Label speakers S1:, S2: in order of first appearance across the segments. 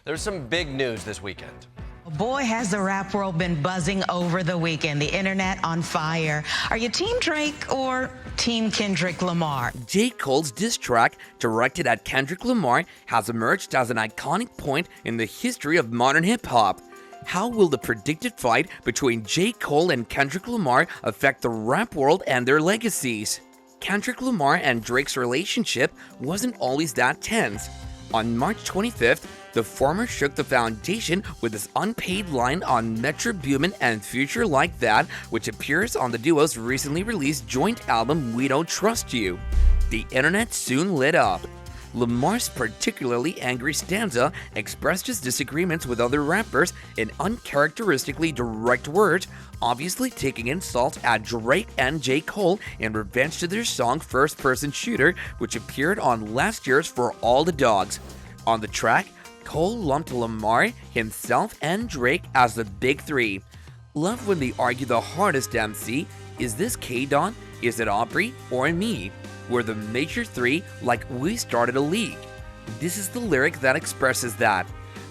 S1: There's some big news this weekend.
S2: Boy, has the rap world been buzzing over the weekend. The internet on fire. Are you Team Drake or Team Kendrick Lamar?
S3: J. Cole's diss track, directed at Kendrick Lamar, has emerged as an iconic point in the history of modern hip-hop. How will the predicted fight between J. Cole and Kendrick Lamar affect the rap world and their legacies? Kendrick Lamar and Drake's relationship wasn't always that tense. On March 25th, the former shook the foundation with his unpaid line on Metro Boomin and Future Like That, which appears on the duo's recently released joint album We Don't Trust You. The internet soon lit up. Lamar's particularly angry stanza expressed his disagreements with other rappers in uncharacteristically direct words, obviously taking insult at Drake and J. Cole in revenge to their song First Person Shooter, which appeared on last year's For All the Dogs. On the track, Cole lumped Lamar, himself, and Drake as the Big Three. Love when they argue the hardest MC. Is this K-Don? Is it Aubrey? Or me? We're the major three like we started a league. This is the lyric that expresses that.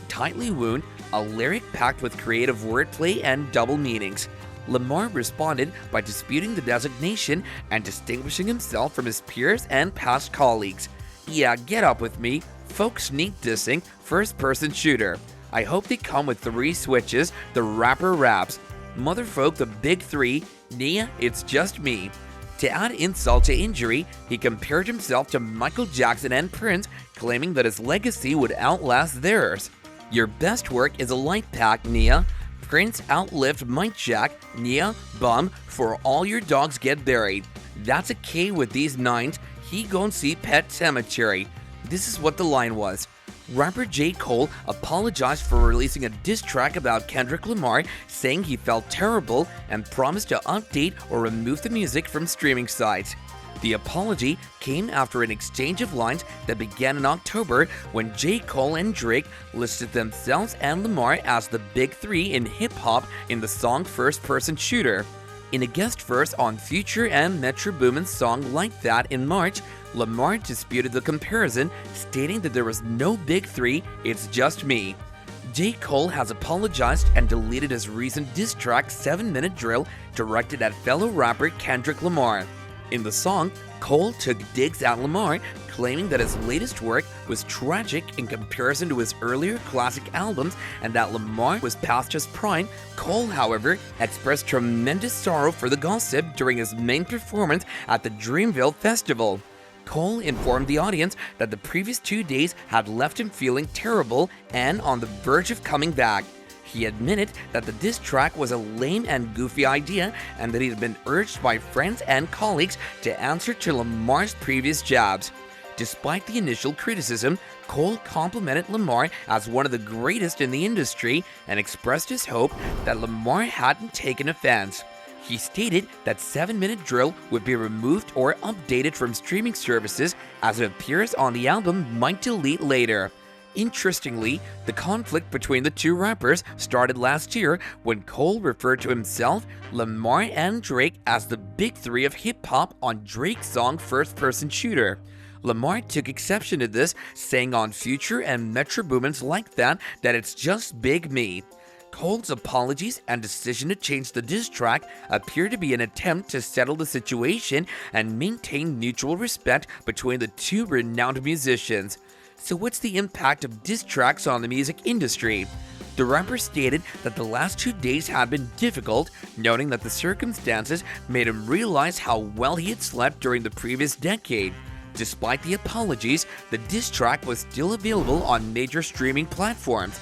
S3: Tightly wound, a lyric packed with creative wordplay and double meanings. Lamar responded by disputing the designation and distinguishing himself from his peers and past colleagues. Yeah, get up with me. Folks need dissing first-person shooter. I hope they come with 3 switches, the rapper raps. Motherfolk the Big Three, Nia, it's just me. To add insult to injury, he compared himself to Michael Jackson and Prince, claiming that his legacy would outlast theirs. Your best work is a light pack, Nia. Prince outlived Mike Jack, Nia, bum, for all your dogs get buried. That's a K with these 9s, he gon' see Pet Cemetery. This is what the line was. Rapper J. Cole apologized for releasing a diss track about Kendrick Lamar, saying he felt terrible and promised to update or remove the music from streaming sites. The apology came after an exchange of lines that began in October when J. Cole and Drake listed themselves and Lamar as the Big Three in hip-hop in the song First Person Shooter. In a guest verse on Future and Metro Boomin's song Like That in March, Lamar disputed the comparison, stating that there was no Big Three, it's just me. J. Cole has apologized and deleted his recent diss track 7-Minute Drill directed at fellow rapper Kendrick Lamar. In the song, Cole took digs at Lamar, claiming that his latest work was tragic in comparison to his earlier classic albums and that Lamar was past his prime. Cole, however, expressed tremendous sorrow for the gossip during his main performance at the Dreamville Festival. Cole informed the audience that the previous 2 days had left him feeling terrible and on the verge of coming back. He admitted that the diss track was a lame and goofy idea and that he had been urged by friends and colleagues to answer to Lamar's previous jabs. Despite the initial criticism, Cole complimented Lamar as one of the greatest in the industry and expressed his hope that Lamar hadn't taken offense. He stated that 7-Minute Drill would be removed or updated from streaming services as it appears on the album Might Delete later. Interestingly, the conflict between the two rappers started last year when Cole referred to himself, Lamar, and Drake as the Big Three of hip-hop on Drake's song First Person Shooter. Lamar took exception to this, saying on Future and Metro Boomin's Like That it's just Big Me. Cole's apologies and decision to change the diss track appear to be an attempt to settle the situation and maintain mutual respect between the two renowned musicians. So what's the impact of diss tracks on the music industry? The rapper stated that the last 2 days had been difficult, noting that the circumstances made him realize how well he had slept during the previous decade. Despite the apologies, the diss track was still available on major streaming platforms.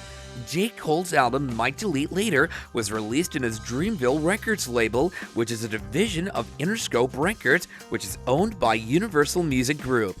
S3: J. Cole's album Might Delete Later was released in his Dreamville Records label, which is a division of Interscope Records, which is owned by Universal Music Group.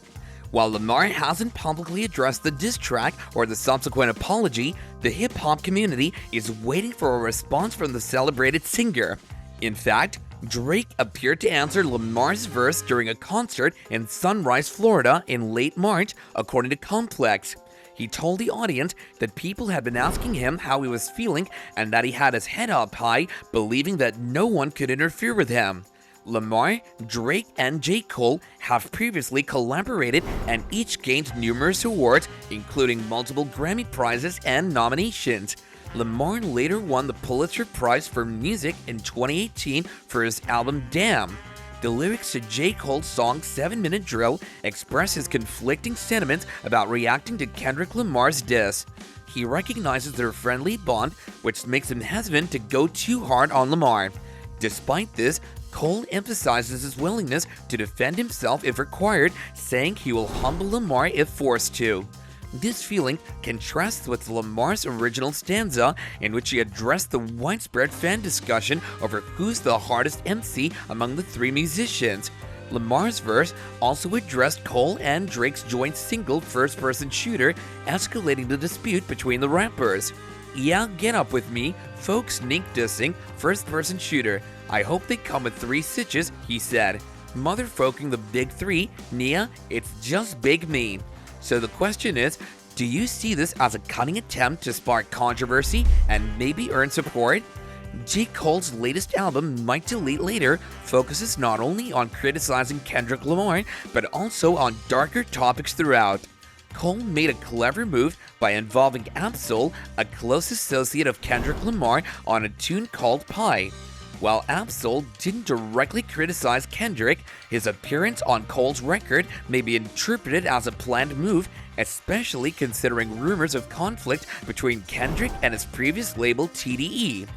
S3: While Lamar hasn't publicly addressed the diss track or the subsequent apology, the hip-hop community is waiting for a response from the celebrated singer. In fact, Drake appeared to answer Lamar's verse during a concert in Sunrise, Florida in late March, according to Complex. He told the audience that people had been asking him how he was feeling and that he had his head up high, believing that no one could interfere with him. Lamar, Drake, and J. Cole have previously collaborated and each gained numerous awards, including multiple Grammy Prizes and nominations. Lamar later won the Pulitzer Prize for Music in 2018 for his album Damn. The lyrics to J. Cole's song 7 Minute Drill express his conflicting sentiments about reacting to Kendrick Lamar's diss. He recognizes their friendly bond, which makes him hesitant to go too hard on Lamar. Despite this, Cole emphasizes his willingness to defend himself if required, saying he will humble Lamar if forced to. This feeling contrasts with Lamar's original stanza, in which he addressed the widespread fan discussion over who's the hardest MC among the three musicians. Lamar's verse also addressed Cole and Drake's joint single First Person Shooter, escalating the dispute between the rappers. "Yeah, get up with me, folks sneak dissing, First Person Shooter. I hope they come with 3 stitches," he said. "Motherfucking the big 3, Nia, it's just big me." So the question is, do you see this as a cunning attempt to spark controversy and maybe earn support? J. Cole's latest album, Might Delete Later, focuses not only on criticizing Kendrick Lamar, but also on darker topics throughout. Cole made a clever move by involving Absol, a close associate of Kendrick Lamar, on a tune called Pie. While Absol didn't directly criticize Kendrick, his appearance on Cole's record may be interpreted as a planned move, especially considering rumors of conflict between Kendrick and his previous label TDE.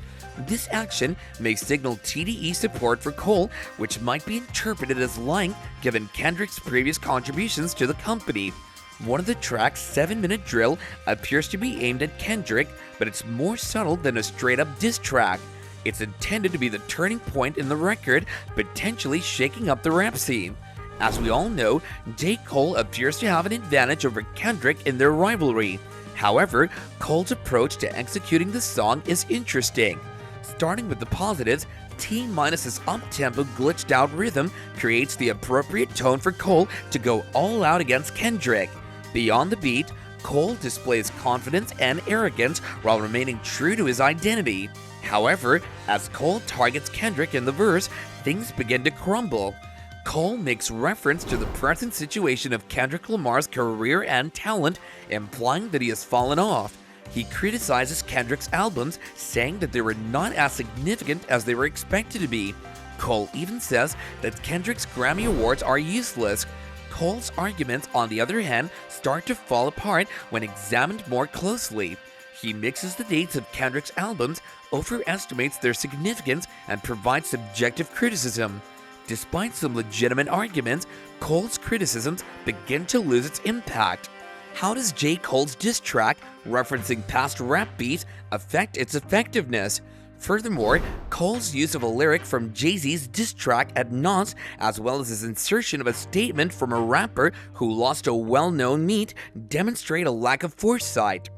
S3: This action may signal TDE support for Cole, which might be interpreted as lying given Kendrick's previous contributions to the company. One of the tracks, 7 Minute Drill, appears to be aimed at Kendrick, but it's more subtle than a straight-up diss track. It's intended to be the turning point in the record, potentially shaking up the rap scene. As we all know, J. Cole appears to have an advantage over Kendrick in their rivalry. However, Cole's approach to executing the song is interesting. Starting with the positives, T-Minus's up-tempo glitched out rhythm creates the appropriate tone for Cole to go all out against Kendrick. Beyond the beat, Cole displays confidence and arrogance while remaining true to his identity. However, as Cole targets Kendrick in the verse, things begin to crumble. Cole makes reference to the present situation of Kendrick Lamar's career and talent, implying that he has fallen off. He criticizes Kendrick's albums, saying that they were not as significant as they were expected to be. Cole even says that Kendrick's Grammy Awards are useless. Cole's arguments, on the other hand, start to fall apart when examined more closely. He mixes the dates of Kendrick's albums, overestimates their significance, and provides subjective criticism. Despite some legitimate arguments, Cole's criticisms begin to lose its impact. How does J. Cole's diss track, referencing past rap beats, affect its effectiveness? Furthermore, Cole's use of a lyric from Jay-Z's diss track at Nas, as well as his insertion of a statement from a rapper who lost a well-known meet, demonstrate a lack of foresight.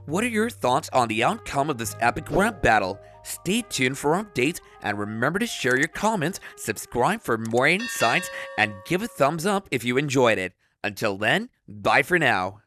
S3: What are your thoughts on the outcome of this epic rap battle? Stay tuned for updates, and remember to share your comments, subscribe for more insights, and give a thumbs up if you enjoyed it. Until then, bye for now.